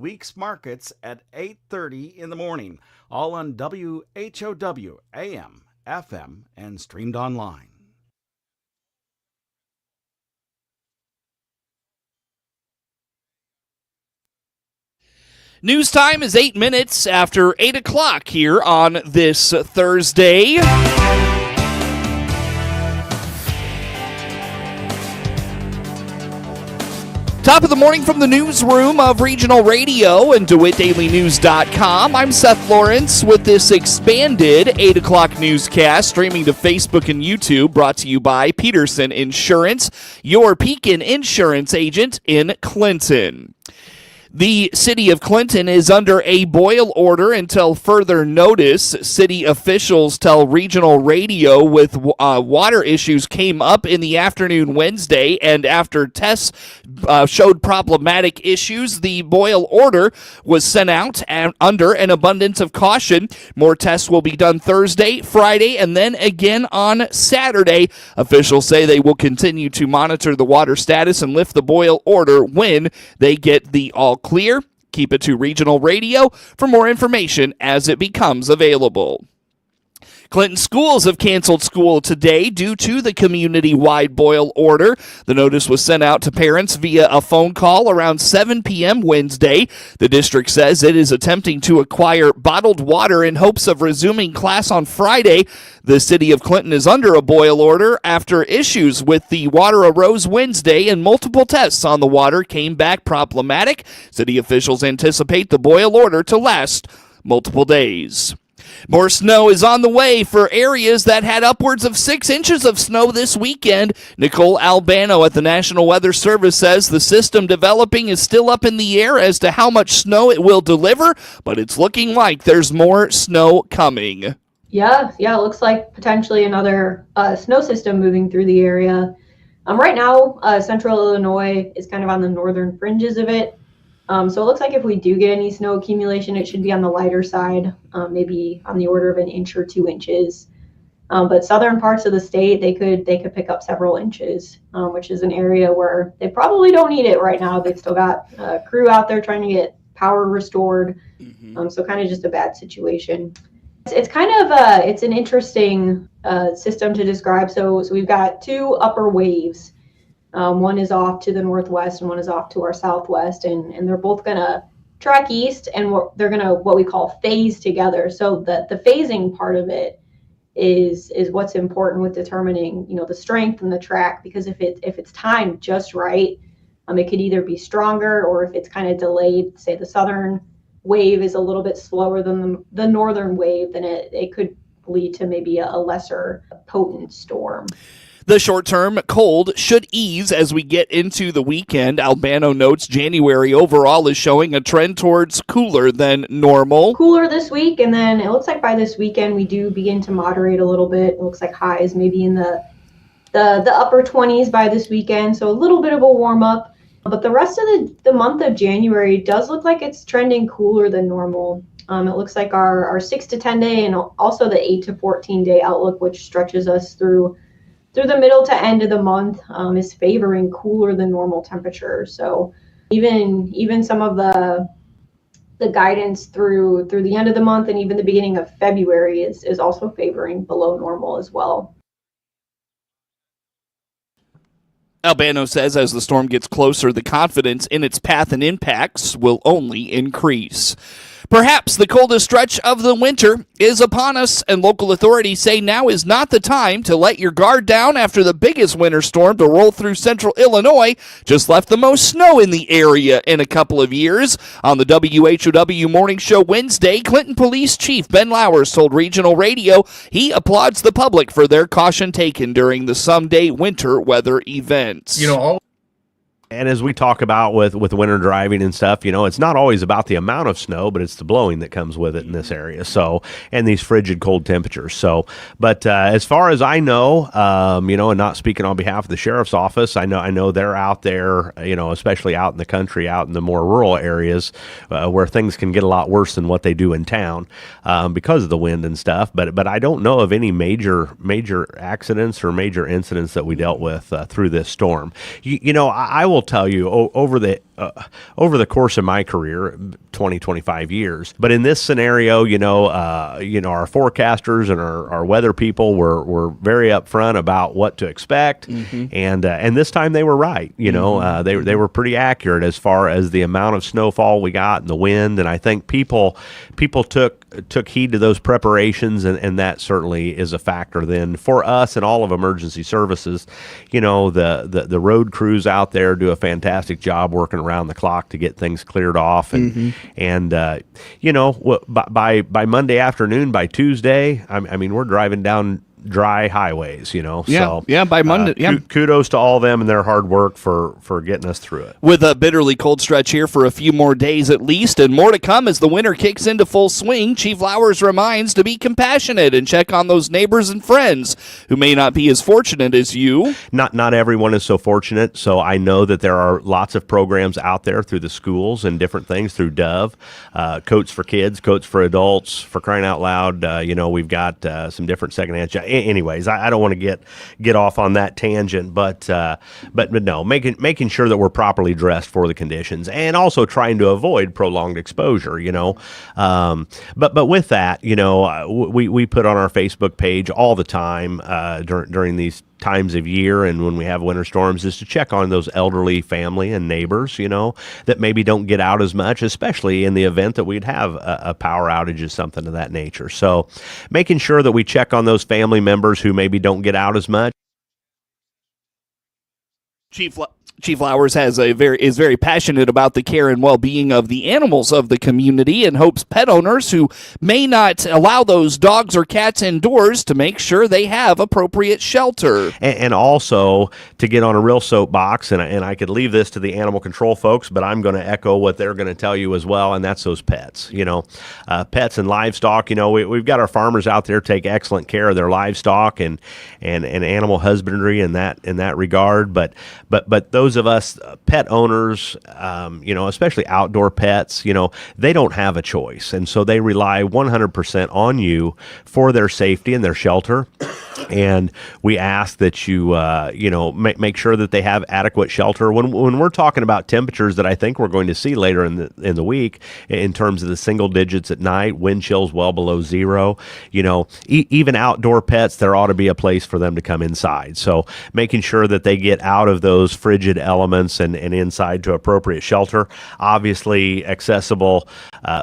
Weeks Markets at 8:30 in the morning, all on WHOW AM, FM, and streamed online. News time is 8 minutes after 8 o'clock here on this Thursday. Top of the morning from the newsroom of Regional Radio and DeWittDailyNews.com. I'm Seth Lawrence with this expanded 8 o'clock newscast streaming to Facebook and YouTube, brought to you by Peterson Insurance, your Pekin Insurance agent in Clinton. The city of Clinton is under a boil order until further notice. City officials tell Regional Radio with water issues came up in the afternoon Wednesday, and after tests showed problematic issues, the boil order was sent out under an abundance of caution. More tests will be done Thursday, Friday, and then again on Saturday. Officials say they will continue to monitor the water status and lift the boil order when they get the all clear. Keep it to Regional Radio for more information as it becomes available. Clinton schools have canceled school today due to the community-wide boil order. The notice was sent out to parents via a phone call around 7 p.m. Wednesday. The district says it is attempting to acquire bottled water in hopes of resuming class on Friday. The city of Clinton is under a boil order after issues with the water arose Wednesday and multiple tests on the water came back problematic. City officials anticipate the boil order to last multiple days. More snow is on the way for areas that had upwards of 6 inches of snow this weekend. Nicole Albano at the National Weather Service says the system developing is still up in the air as to how much snow it will deliver, but it's looking like there's more snow coming. Yeah, it looks like potentially another snow system moving through the area. Right now, central Illinois is kind of on the northern fringes of it. So it looks like if we do get any snow accumulation, it should be on the lighter side, maybe on the order of 1 inch or 2 inches. But southern parts of the state, they could pick up several inches, which is an area where they probably don't need it right now. They've still got a crew out there trying to get power restored. So kind of just a bad situation. It's kind of it's an interesting system to describe. So we've got two upper waves. One is off to the northwest and one is off to our southwest, and they're both going to track east, and they're going to what we call phase together. So the phasing part of it is what's important with determining, the strength and the track, because if it's timed just right, it could either be stronger, or if it's kind of delayed, say the southern wave is a little bit slower than the northern wave, then it could lead to maybe a lesser potent storm. The short-term cold should ease as we get into the weekend. Albano notes January overall is showing a trend towards cooler than normal. Cooler this week, and then it looks like by this weekend we do begin to moderate a little bit. It looks like highs maybe in the upper 20s by this weekend, so a little bit of a warm-up. But the rest of the month of January does look like it's trending cooler than normal. It looks like our 6 to 10 day and also the 8 to 14 day outlook, which stretches us through the middle to end of the month, is favoring cooler than normal temperatures. So even some of the guidance through the end of the month and even the beginning of February is also favoring below normal as well. Albano says as the storm gets closer, the confidence in its path and impacts will only increase. Perhaps the coldest stretch of the winter is upon us, and local authorities say now is not the time to let your guard down after the biggest winter storm to roll through central Illinois just left the most snow in the area in a couple of years. On the WHOW Morning Show Wednesday, Clinton Police Chief Ben Lowers told Regional Radio he applauds the public for their caution taken during the someday winter weather events. And as we talk about with winter driving and stuff, it's not always about the amount of snow, but it's the blowing that comes with it in this area. So, and these frigid cold temperatures. So, but as far as I know, and not speaking on behalf of the sheriff's office, I know they're out there, especially out in the country, out in the more rural areas, where things can get a lot worse than what they do in town because of the wind and stuff. But I don't know of any major accidents or major incidents that we dealt with through this storm. I will will tell you over the course of my career, 25 years. But in this scenario, our forecasters and our weather people were very upfront about what to expect, and this time they were right. They were pretty accurate as far as the amount of snowfall we got and the wind, and I think people took heed to those preparations, and that certainly is a factor then for us and all of emergency services. The road crews out there do a fantastic job working around the clock to get things cleared off, and by Monday afternoon, by Tuesday, I mean we're driving down dry highways, by Monday. Kudos to all of them and their hard work for getting us through it. With a bitterly cold stretch here for a few more days at least, and more to come as the winter kicks into full swing, Chief Lowers reminds to be compassionate and check on those neighbors and friends who may not be as fortunate as you. Not everyone is so fortunate, so I know that there are lots of programs out there through the schools and different things through WHOW, Coats for Kids, Coats for Adults, for crying out loud. We've got some different secondhand jobs. Anyways, I don't want to get off on that tangent, but no, making sure that we're properly dressed for the conditions, and also trying to avoid prolonged exposure. But with that, we put on our Facebook page all the time during these times of year and when we have winter storms is to check on those elderly family and neighbors, that maybe don't get out as much, especially in the event that we'd have a power outage or something of that nature. So making sure that we check on those family members who maybe don't get out as much. Chief Lowers is very passionate about the care and well-being of the animals of the community and hopes pet owners who may not allow those dogs or cats indoors to make sure they have appropriate shelter. And also to get on a real soapbox, and I could leave this to the animal control folks, but I'm going to echo what they're going to tell you as well, and that's those pets. Pets and livestock. We've got our farmers out there take excellent care of their livestock and animal husbandry in that regard, but those of us pet owners, especially outdoor pets, they don't have a choice. And so they rely 100% on you for their safety and their shelter. And we ask that you, make sure that they have adequate shelter. When we're talking about temperatures that I think we're going to see later in the week, in terms of the single digits at night, wind chills well below zero, even outdoor pets, there ought to be a place for them to come inside. So making sure that they get out of those frigid elements and inside to appropriate shelter. Obviously, accessible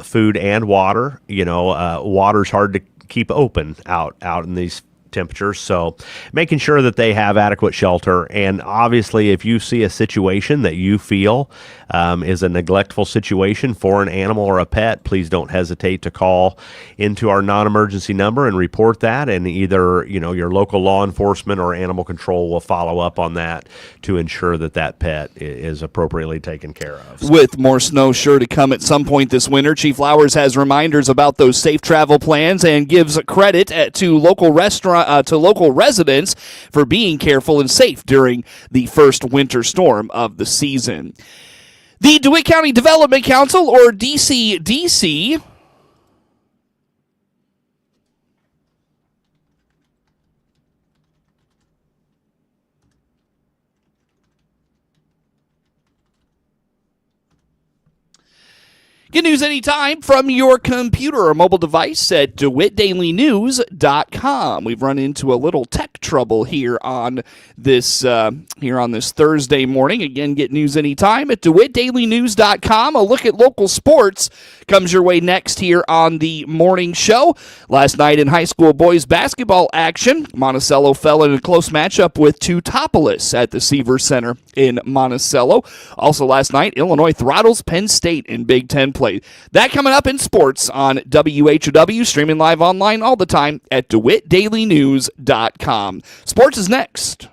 food and water. Water's hard to keep open out in these temperatures, so making sure that they have adequate shelter. And obviously, if you see a situation that you feel is a neglectful situation for an animal or a pet, please don't hesitate to call into our non-emergency number and report that, and either your local law enforcement or animal control will follow up on that to ensure that pet is appropriately taken care of. With more snow sure to come at some point this winter, Chief Lowers has reminders about those safe travel plans and gives credit to local residents for being careful and safe during the first winter storm of the season. The DeWitt County Development Council, or DCDC, get news anytime from your computer or mobile device at DeWittDailyNews.com. We've run into a little tech trouble here on this Thursday morning. Again, get news anytime at DeWittDailyNews.com. A look at local sports comes your way next here on the morning show. Last night in high school boys basketball action, Monticello fell in a close matchup with Teutopolis at the Seaver Center in Monticello. Also last night, Illinois throttles Penn State in Big Ten play. That coming up in sports on WHOW, streaming live online all the time at DeWittDailyNews.com. Sports is next.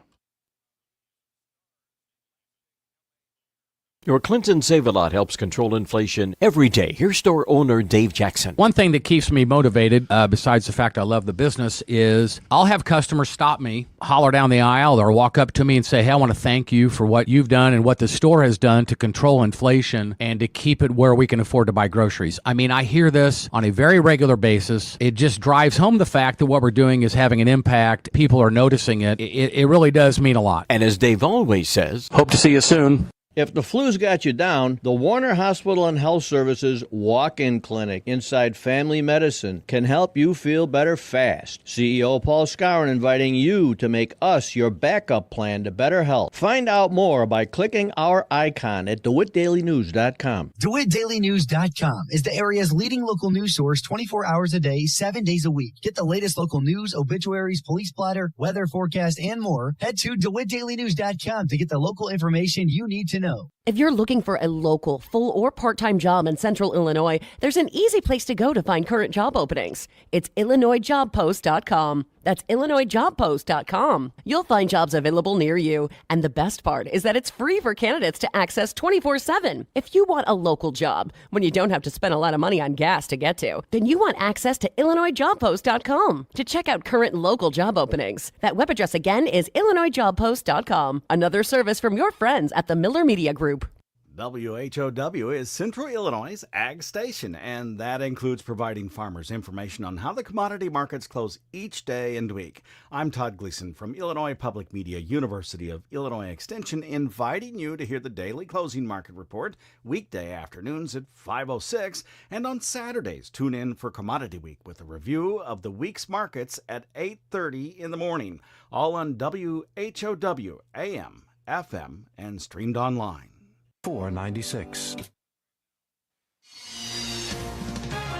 Your Clinton Save-A-Lot helps control inflation every day. Here's store owner Dave Jackson. One thing that keeps me motivated, besides the fact I love the business, is I'll have customers stop me, holler down the aisle, or walk up to me and say, hey, I want to thank you for what you've done and what the store has done to control inflation and to keep it where we can afford to buy groceries. I mean, I hear this on a very regular basis. It just drives home the fact that what we're doing is having an impact. People are noticing it. It really does mean a lot. And as Dave always says, hope to see you soon. If the flu's got you down, the Warner Hospital and Health Services Walk-In Clinic inside Family Medicine can help you feel better fast. CEO Paul Skowron inviting you to make us your backup plan to better health. Find out more by clicking our icon at DeWittDailyNews.com. DeWittDailyNews.com is the area's leading local news source 24 hours a day, 7 days a week. Get the latest local news, obituaries, police blotter, weather forecast, and more. Head to DeWittDailyNews.com to get the local information you need to know. If you're looking for a local, full or part-time job in Central Illinois, there's an easy place to go to find current job openings. It's IllinoisJobPost.com. That's IllinoisJobPost.com. You'll find jobs available near you. And the best part is that it's free for candidates to access 24/7. If you want a local job, when you don't have to spend a lot of money on gas to get to, then you want access to IllinoisJobPost.com to check out current local job openings. That web address again is IllinoisJobPost.com. Another service from your friends at the Miller Media Group. WHOW is Central Illinois' ag station, and that includes providing farmers information on how the commodity markets close each day and week. I'm Todd Gleason from Illinois Public Media, University of Illinois Extension, inviting you to hear the daily closing market report weekday afternoons at 5:06, and on Saturdays tune in for Commodity Week with a review of the week's markets at 8:30 in the morning, all on WHOW AM, FM, and streamed online. 496.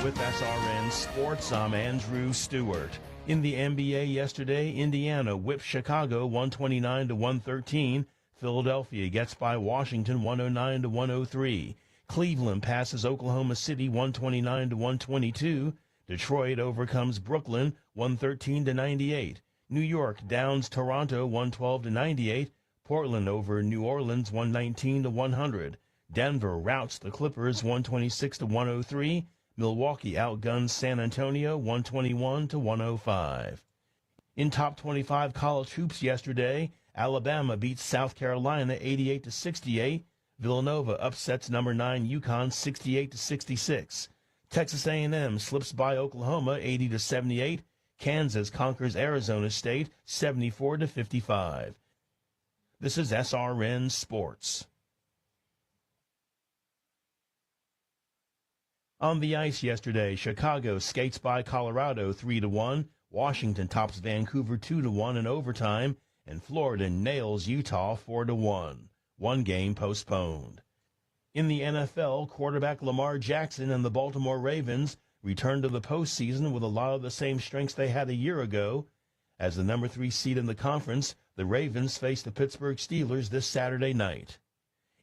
With SRN Sports, I'm Andrew Stewart. In the NBA yesterday, Indiana whipped Chicago 129-113. Philadelphia gets by Washington 109-103. Cleveland passes Oklahoma City 129-122. Detroit overcomes Brooklyn 113-98. New York downs Toronto 112-98. Portland over New Orleans 119-100. Denver routs the Clippers 126-103. Milwaukee outguns San Antonio 121-105. In top 25 college hoops yesterday, Alabama beats South Carolina 88-68. Villanova upsets number 9 UConn 68-66. Texas A&M slips by Oklahoma 80-78. Kansas conquers Arizona State 74-55. This is SRN Sports. On the ice yesterday, Chicago skates by Colorado 3-1, Washington tops Vancouver 2-1 in overtime, and Florida nails Utah 4-1. One game postponed. In the NFL, quarterback Lamar Jackson and the Baltimore Ravens return to the postseason with a lot of the same strengths they had a year ago. As the number 3 seed in the conference, the Ravens face the Pittsburgh Steelers this Saturday night.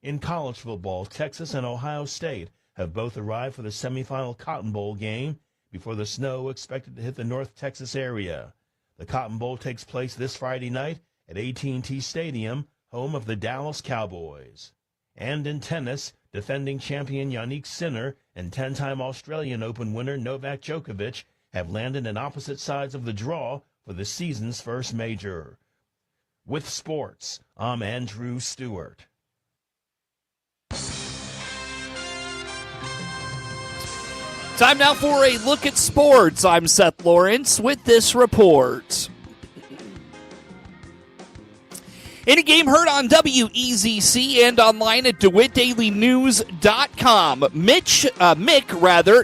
In college football, Texas and Ohio State have both arrived for the semifinal Cotton Bowl game before the snow expected to hit the North Texas area. The Cotton Bowl takes place this Friday night at AT&T Stadium, home of the Dallas Cowboys. And in tennis, defending champion Yannick Sinner and 10-time Australian Open winner Novak Djokovic have landed on opposite sides of the draw for the season's first major. With sports, I'm Andrew Stewart. Time now for a look at sports. I'm Seth Lawrence with this report. In a game heard on WEZC and online at DeWittDailyNews.com, Mick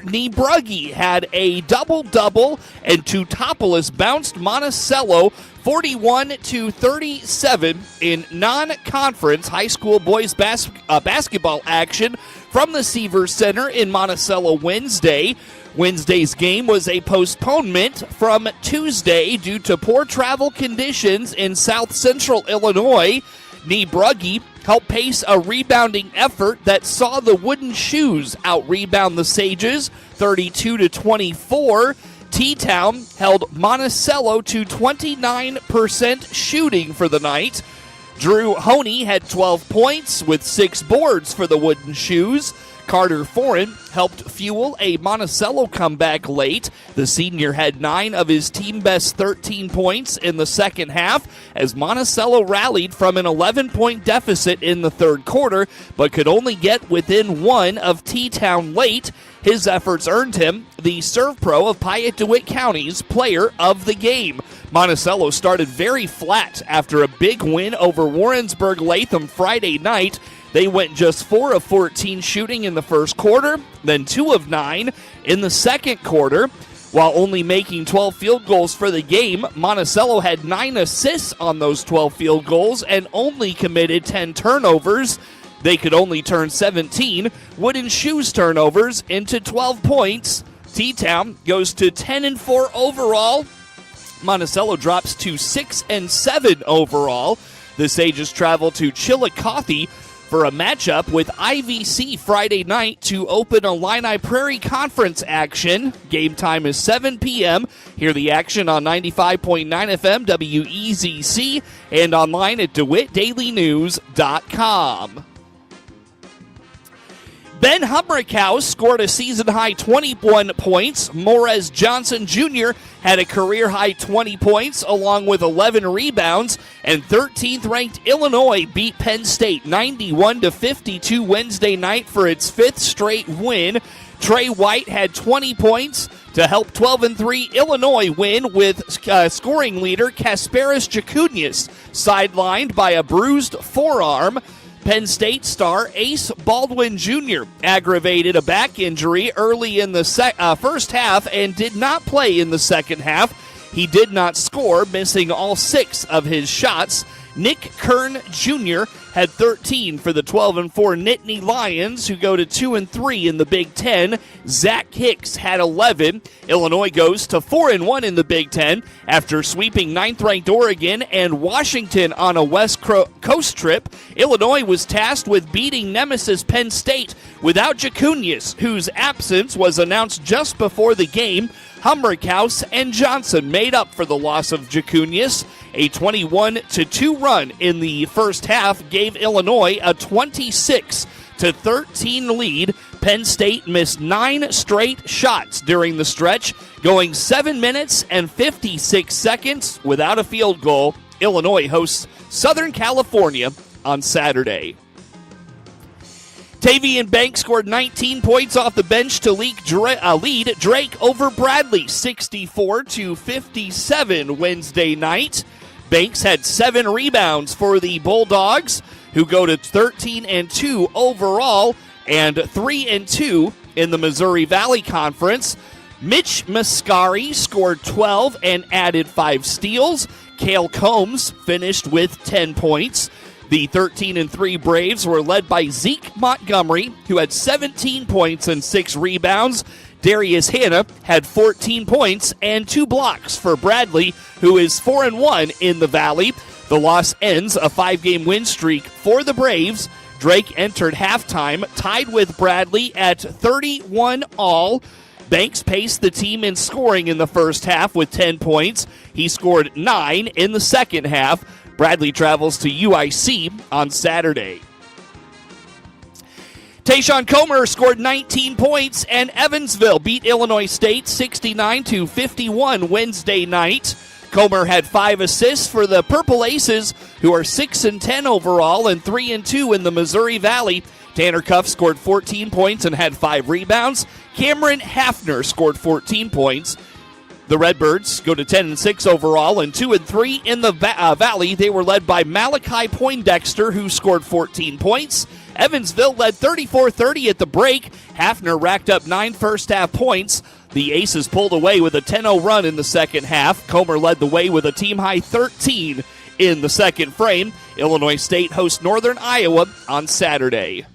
Niebrugge had a double-double, and Teutopolis bounced Monticello 41-37 in non-conference high school boys basketball action from the Seavers Center in Monticello Wednesday. Wednesday's game was a postponement from Tuesday due to poor travel conditions in South Central Illinois. Niebrugge helped pace a rebounding effort that saw the Wooden Shoes out-rebound the Sages 32-24. T-Town held Monticello to 29% shooting for the night. Drew Honey had 12 points with 6 boards for the Wooden Shoes. Carter Foran helped fuel a Monticello comeback late. The senior had 9 of his team-best 13 points in the second half as Monticello rallied from an 11-point deficit in the third quarter, but could only get within 1 of T-Town late. His efforts earned him the Serve Pro of Piatt-DeWitt County's Player of the Game. Monticello started very flat after a big win over Warrensburg Latham Friday night. They went just 4 of 14 shooting in the first quarter, then 2 of 9 in the second quarter. While only making 12 field goals for the game, Monticello had 9 assists on those 12 field goals and only committed 10 turnovers. They could only turn 17 wooden shoes turnovers into 12 points. T-Town goes to 10-4 overall. Monticello drops to 6-7 overall. The Sages travel to Chillicothe for a matchup with IVC Friday night to open Illini Prairie Conference action. Game time is 7 p.m. Hear the action on 95.9 FM WEZC and online at DeWittDailyNews.com. Ben Humrickhouse scored a season-high 21 points. Morez Johnson Jr. had a career-high 20 points along with 11 rebounds, and 13th-ranked Illinois beat Penn State 91-52 Wednesday night for its 5th straight win. Trey White had 20 points to help 12-3 Illinois win with scoring leader Kasparis Jacunius sidelined by a bruised forearm. Penn State star Ace Baldwin Jr. aggravated a back injury early in the first half and did not play in the second half. He did not score, missing all 6 of his shots. Nick Kern Jr. had 13 for the 12-4 Nittany Lions, who go to 2-3 in the Big Ten. Zach Hicks had 11. Illinois goes to 4-1 in the Big Ten after sweeping 9th-ranked Oregon and Washington on a West Coast trip. Illinois was tasked with beating nemesis Penn State without Jacunius, whose absence was announced just before the game. Humrickhouse and Johnson made up for the loss of Jacunius. A 21-2 run in the first half gave Illinois a 26-13 lead. Penn State missed 9 straight shots during the stretch, going 7 minutes and 56 seconds without a field goal. Illinois hosts Southern California on Saturday. Tavian Banks scored 19 points off the bench to lead Drake over Bradley 64-57 Wednesday night. Banks had 7 rebounds for the Bulldogs, who go to 13-2 overall and 3-2 in the Missouri Valley Conference. Mitch Mascari scored 12 and added 5 steals. Cale Combs finished with 10 points. The 13-3 Braves were led by Zeke Montgomery, who had 17 points and 6 rebounds. Darius Hanna had 14 points and 2 blocks for Bradley, who is 4-1 in the Valley. The loss ends a 5-game win streak for the Braves. Drake entered halftime tied with Bradley at 31 all. Banks paced the team in scoring in the first half with 10 points. He scored 9 in the second half. Bradley travels to UIC on Saturday. Tayshawn Comer scored 19 points, and Evansville beat Illinois State 69-51 Wednesday night. Comer had 5 assists for the Purple Aces, who are 6-10 overall and 3-2 in the Missouri Valley. Tanner Cuff scored 14 points and had 5 rebounds. Cameron Hafner scored 14 points. The Redbirds go to 10-6 overall and 2-3 in the Valley. They were led by Malachi Poindexter, who scored 14 points. Evansville led 34-30 at the break. Hafner racked up 9 first-half points. The Aces pulled away with a 10-0 run in the second half. Comer led the way with a team-high 13 in the second frame. Illinois State hosts Northern Iowa on Saturday.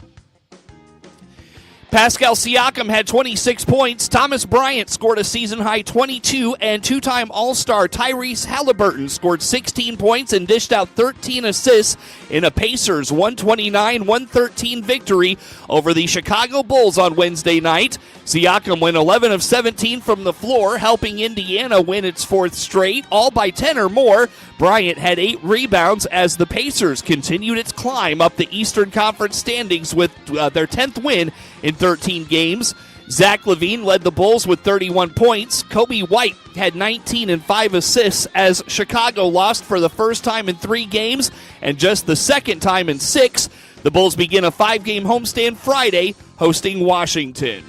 Pascal Siakam had 26 points. Thomas Bryant scored a season-high 22, and 2-time All-Star Tyrese Halliburton scored 16 points and dished out 13 assists in a Pacers 129-113 victory over the Chicago Bulls on Wednesday night. Siakam went 11 of 17 from the floor, helping Indiana win its 4th straight, all by 10 or more. Bryant had 8 rebounds as the Pacers continued its climb up the Eastern Conference standings with their 10th win in 13 games. Zach LaVine led the Bulls with 31 points. Kobe White had 19 and 5 assists as Chicago lost for the first time in 3 games and just the second time in 6. The Bulls begin a 5-game homestand Friday, hosting Washington.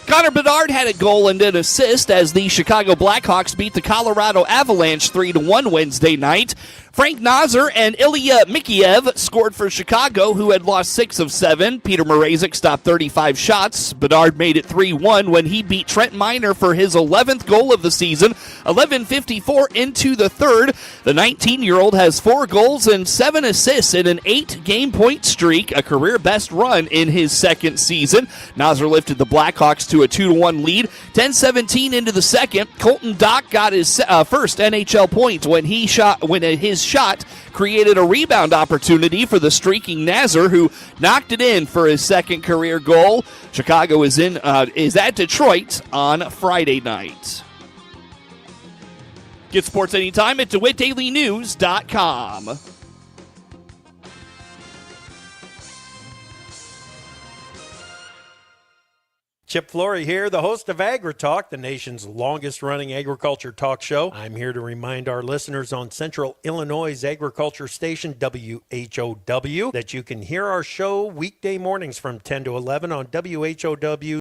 Connor Bedard had a goal and an assist as the Chicago Blackhawks beat the Colorado Avalanche 3-1 Wednesday night. Frank Nazar and Ilya Mikheyev scored for Chicago, who had lost 6 of 7. Peter Mrazek stopped 35 shots. Bedard made it 3-1 when he beat Trent Miner for his 11th goal of the season, 11:54 into the third. The 19-year-old has 4 goals and 7 assists in an 8-game point streak, a career best run in his second season. Nazar lifted the Blackhawks to a 2-1 lead. 10:17 into the second, Colton Dock got his first NHL point when his shot created a rebound opportunity for the streaking Nazar, who knocked it in for his second career goal. Chicago is at Detroit on Friday night. Get sports anytime at DeWittDailyNews.com. Chip Flory here, the host of AgriTalk, the nation's longest-running agriculture talk show. I'm here to remind our listeners on Central Illinois' agriculture station, WHOW, that you can hear our show weekday mornings from 10 to 11 on WHOW